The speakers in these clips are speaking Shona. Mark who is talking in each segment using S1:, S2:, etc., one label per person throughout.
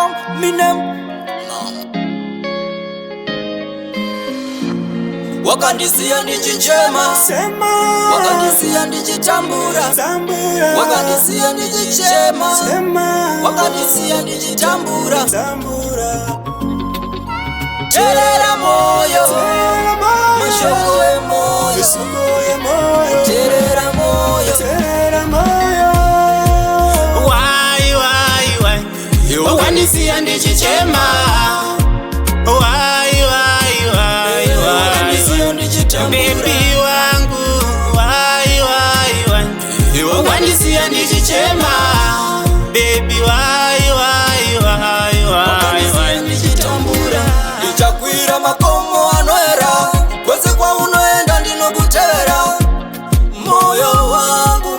S1: call me name. Wakandisia ndichichema, wakandisia ndichitambura, wakandisia ndichichema, wakandisia ndichitambura. Terera moyo, mashoko emoyo, terera moyo.
S2: Why, wakandisia ndichichema. Baby wangu, wakandisia ndichichema. Baby
S1: wakandisia ndichitambura. Ndichakwira makomo anoera, kwese kwa unoenda ndinokutevera. Moyo wangu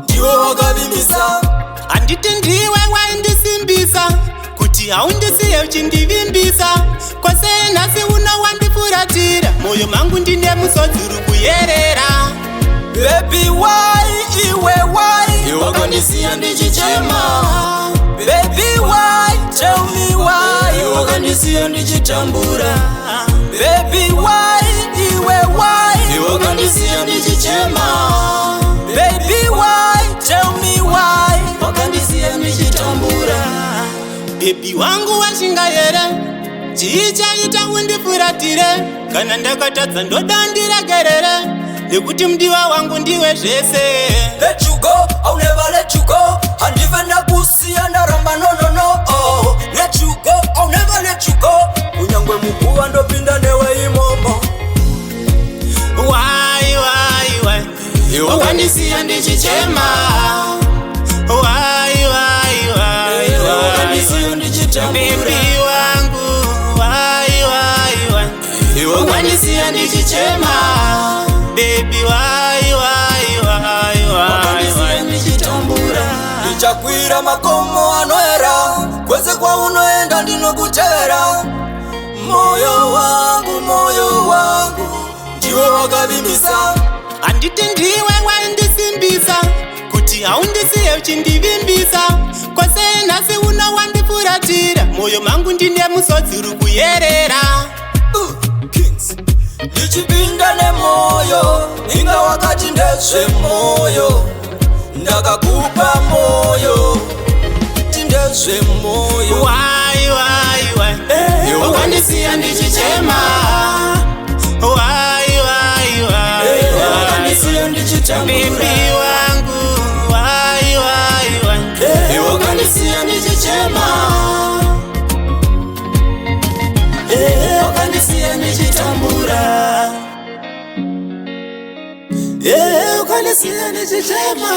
S1: ndiwe wakavimbisa.
S2: Anditi ndiwe waindisimbisa, kuti haundisiye uchindivimbisa. Kwase nhasi uno wandifuratira, moyo mangu ndine musodzi uri kuyerera.
S1: Baby why, iwe why, wakandisia ndichichema. Baby why, tell me why, wakandisia ndichitambura. Baby why, iwe why, wakandisia ndichichema. Baby why, tell me why, wakandisia ndichitambura.
S2: Baby wangu washingaere, chichaita undifuratire. Kana ndakatadza ndoda ndiregerere, nekuti mudiwa wangu ndiwe zvese.
S1: Let you go, I'll never let you go. Handive ndakusiya ndaramba no. Oh, let you go, I'll never let you go. Unyangwe mukuwa ndopinda newe imomo.
S2: Why, wakandisia ndichichema.
S1: Wakandisia ndichitambura.
S2: Baby wangu, wakandisia ndichichema. Baby
S1: wakandisia ndichitambura. Ndichakwira makomo anoera, kwese kwa unoenda ndinokutevera. Moyo wangu ndiwe wakavimbisa.
S2: Anditi ndiwe waindisimbisa, kuti haundisiye uchindivimbisa. Kwase nhasi uno wandifuratira, moyo mangu ndine musodzi uri kuyerera.
S1: Kings. Ndichipinda nemoyo, inga wakati ndezve moyo. Ndakakupa moyo, tindezve moyo.
S2: Why, wakandisia ndichichema.
S1: Wakandisia ndichitambura.
S2: Baby wangu,
S1: wakandisia ndichichema. Wakandisia ndichitambura. Wakandisia ndichichema.